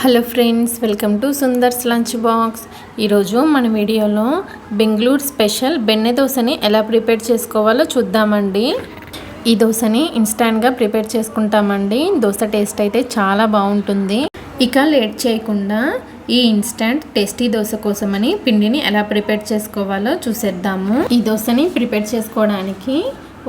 Hello friends, welcome to Sundar's lunch box. ఈరోజు మన వీడియోలో బెంగళూరు స్పెషల్ బెన్నె దోశని ఎలా ప్రిపేర్ చేసుకోవాలో చూద్దామండి. ఈ దోశని ఇన్స్టాంట్గా ప్రిపేర్ చేసుకుంటామండి. దోశ టేస్ట్ అయితే చాలా బాగుంటుంది. ఇక లేట్ చేయకుండా ఈ ఇన్స్టంట్ టేస్టీ దోశ కోసమని పిండిని ఎలా ప్రిపేర్ చేసుకోవాలో చూసేద్దాము. ఈ దోశని ప్రిపేర్ చేసుకోవడానికి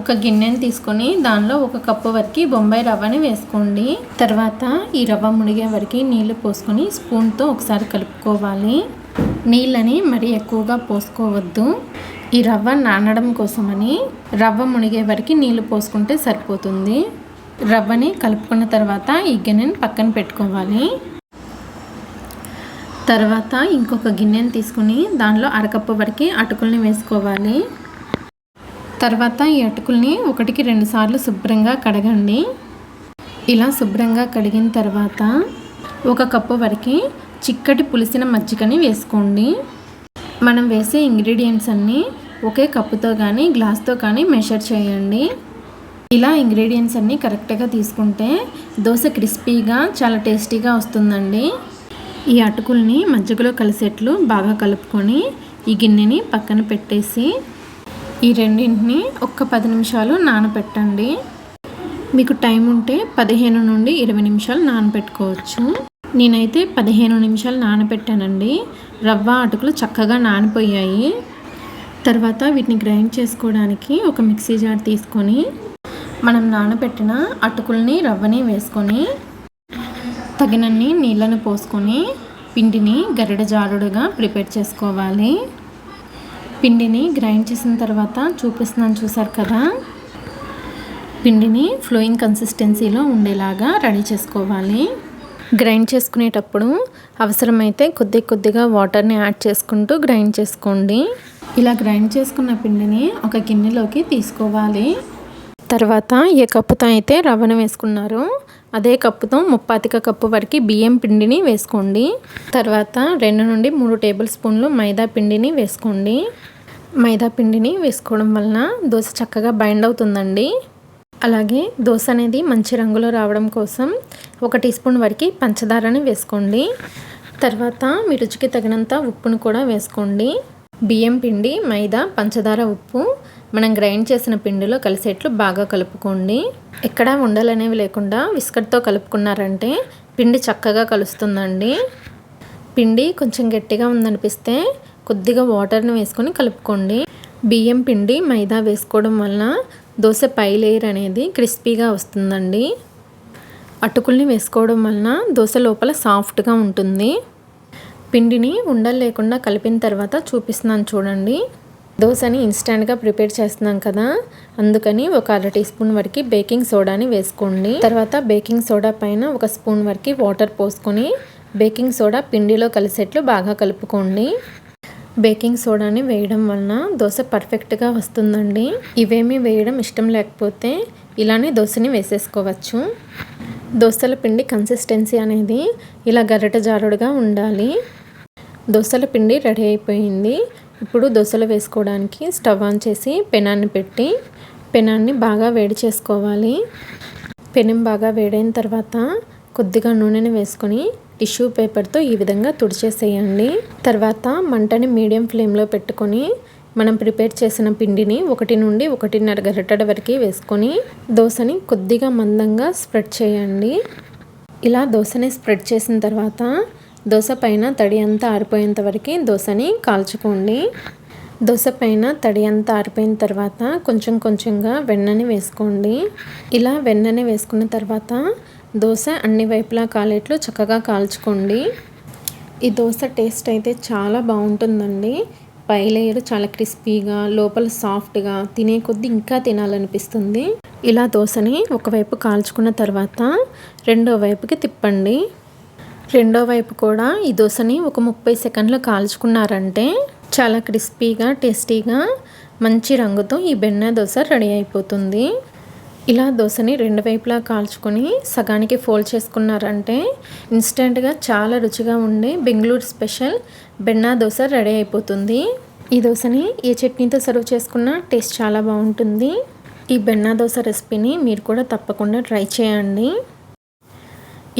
ఒక గిన్నెని తీసుకొని దానిలో ఒక కప్పు వరకు బొంబాయి రవ్వని వేసుకోండి. తర్వాత ఈ రవ్వ మునిగే వరకు నీళ్లు పోసుకొని స్పూన్తో ఒకసారి కలుపుకోవాలి. నీళ్ళని మరీ ఎక్కువగా పోసుకోవద్దు. ఈ రవ్వ నానడం కోసమని రవ్వ మునిగే వరకు నీళ్లు పోసుకుంటే సరిపోతుంది. రవ్వని కలుపుకున్న తర్వాత ఈ గిన్నెని పక్కన పెట్టుకోవాలి. తర్వాత ఇంకొక గిన్నెని తీసుకుని దానిలో అరకప్పు వరకు అటుకుల్ని వేసుకోవాలి. తర్వాత ఈ అటుకుల్ని 1-2 సార్లు శుభ్రంగా కడగండి. ఇలా శుభ్రంగా కడిగిన తర్వాత ఒక కప్పు వరకు చిక్కటి పులిసిన మజ్జిగని వేసుకోండి. మనం వేసే ఇంగ్రీడియంట్స్ అన్నీ ఒకే కప్పుతో కానీ గ్లాస్తో కానీ మెషర్ చేయండి. ఇలా ఇంగ్రీడియంట్స్ అన్నీ కరెక్ట్గా తీసుకుంటే దోశ క్రిస్పీగా చాలా టేస్టీగా వస్తుందండి. ఈ అటుకుల్ని మజ్జిగలో కలిసేట్లు బాగా కలుపుకొని ఈ గిన్నెని పక్కన పెట్టేసి ఈ రెండింటిని ఒక్క 10 నిమిషాలు నానబెట్టండి. మీకు టైం ఉంటే 15 నుండి 20 నిమిషాలు నానబెట్టుకోవచ్చు. నేనైతే 15 నిమిషాలు నానబెట్టానండి. రవ్వ అటుకులు చక్కగా నానిపోయాయి. తర్వాత వీటిని గ్రైండ్ చేసుకోవడానికి ఒక మిక్సీ జార్ తీసుకొని మనం నానబెట్టిన అటుకుల్ని రవ్వని వేసుకొని తగినన్ని నీళ్ళను పోసుకొని పిండిని గరిటె జారుడుగా ప్రిపేర్ చేసుకోవాలి. పిండిని గ్రైండ్ చేసిన తర్వాత చూపిస్తున్నాను, చూసారు కదా. పిండిని ఫ్లోయింగ్ కన్సిస్టెన్సీలో ఉండేలాగా రెడీ చేసుకోవాలి. గ్రైండ్ చేసుకునేటప్పుడు అవసరమైతే కొద్దిగా వాటర్ని యాడ్ చేసుకుంటూ గ్రైండ్ చేసుకోండి. ఇలా గ్రైండ్ చేసుకున్న పిండిని ఒక గిన్నెలోకి తీసుకోవాలి. తర్వాత ఏ కప్పుతో అయితే రవ్వను వేసుకున్నారో అదే కప్పుతో 3/4 కప్పు వరకు బియ్యం పిండిని వేసుకోండి. తర్వాత 2 నుండి 3 టేబుల్ స్పూన్లు మైదా పిండిని వేసుకోండి. మైదా పిండిని వేసుకోవడం వలన దోశ చక్కగా బైండ్ అవుతుందండి. అలాగే దోశ అనేది మంచి రంగులో రావడం కోసం 1 టీ స్పూన్ వరకు పంచదారని వేసుకోండి. తర్వాత మీ రుచికి తగినంత ఉప్పును కూడా వేసుకోండి. బియ్యం పిండి, మైదా, పంచదార, ఉప్పు మనం గ్రైండ్ చేసిన పిండిలో కలిసేట్లు బాగా కలుపుకోండి. ఎక్కడ ఉండలు అనేవి లేకుండా విస్కర్తో కలుపుకున్నారంటే పిండి చక్కగా కలుస్తుందండి. పిండి కొంచెం గట్టిగా ఉందనిపిస్తే కొద్దిగా వాటర్ని వేసుకొని కలుపుకోండి. బియ్యం పిండి, మైదా వేసుకోవడం వలన దోశ పై లేయర్ అనేది క్రిస్పీగా వస్తుందండి. అటుకుల్ని వేసుకోవడం వలన దోశ లోపల సాఫ్ట్గా ఉంటుంది. పిండిని ఉండలు లేకుండా కలిపిన తర్వాత చూపిస్తున్నాను చూడండి. దోశని ఇన్స్టాంట్గా ప్రిపేర్ చేస్తున్నాం కదా, అందుకని ఒక 1/2 టీ స్పూన్ వరకు బేకింగ్ సోడాని వేసుకోండి. తర్వాత బేకింగ్ సోడా పైన 1 స్పూన్ వరకు వాటర్ పోసుకొని బేకింగ్ సోడా పిండిలో కలిసేట్లు బాగా కలుపుకోండి. బేకింగ్ సోడాని వేయడం వలన దోశ పర్ఫెక్ట్గా వస్తుందండి. ఇవేమీ వేయడం ఇష్టం లేకపోతే ఇలానే దోశని వేసేసుకోవచ్చు. దోశల పిండి కన్సిస్టెన్సీ అనేది ఇలా గరిటె జారుడుగా ఉండాలి. దోశల పిండి రెడీ అయిపోయింది. ఇప్పుడు దోశలు వేసుకోవడానికి స్టవ్ ఆన్ చేసి పెనాన్ని పెట్టి పెనాన్ని బాగా వేడి చేసుకోవాలి. పెనం బాగా వేడైన తర్వాత కొద్దిగా నూనెని వేసుకొని టిష్యూ పేపర్తో ఈ విధంగా తుడిచేసేయండి. తర్వాత మంటని మీడియం ఫ్లేమ్లో పెట్టుకొని మనం ప్రిపేర్ చేసిన పిండిని 1 నుండి 1.5 గరిటెల వరకు వేసుకొని దోశని కొద్దిగా మందంగా స్ప్రెడ్ చేయండి. ఇలా దోశని స్ప్రెడ్ చేసిన తర్వాత దోశ పైన తడి అంతా ఆరిపోయేంత వరకు దోశని కాల్చుకోండి. దోశ పైన తడి అంతా ఆరిపోయిన తర్వాత కొంచెంగా వెన్నని వేసుకోండి. ఇలా వెన్నని వేసుకున్న తర్వాత దోశ అన్ని వైపులా కాలేట్లు చక్కగా కాల్చుకోండి. ఈ దోశ టేస్ట్ అయితే చాలా బాగుంటుందండి. పై లేయర్ చాలా క్రిస్పీగా, లోపల సాఫ్ట్గా, తినే కొద్దీ ఇంకా తినాలనిపిస్తుంది. ఇలా దోశని ఒకవైపు కాల్చుకున్న తర్వాత రెండో వైపుకి తిప్పండి. రెండో వైపు కూడా ఈ దోశని ఒక 30 సెకండ్లు కాల్చుకున్నారంటే చాలా క్రిస్పీగా, టేస్టీగా, మంచి రంగుతో ఈ బెన్నె దోశ రెడీ అయిపోతుంది. ఇలా దోశని 2 వైపులా కాల్చుకొని సగానికి ఫోల్డ్ చేసుకున్నారంటే ఇన్స్టెంట్గా చాలా రుచిగా ఉండే బెంగళూరు స్పెషల్ బెన్నె దోశ రెడీ అయిపోతుంది. ఈ దోశని ఏ చట్నీతో సర్వ్ చేసుకున్నా టేస్ట్ చాలా బాగుంటుంది. ఈ బెన్నె దోశ రెసిపీని మీరు కూడా తప్పకుండా ట్రై చేయండి.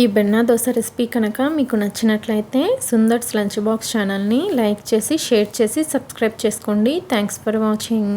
ఈ బెన్నా దోశ రెసిపీ కనుక మీకు నచ్చినట్లయితే సుందర్స్ లంచ్ బాక్స్ ఛానల్ని లైక్ చేసి షేర్ చేసి సబ్స్క్రైబ్ చేసుకోండి. Thanks for watching.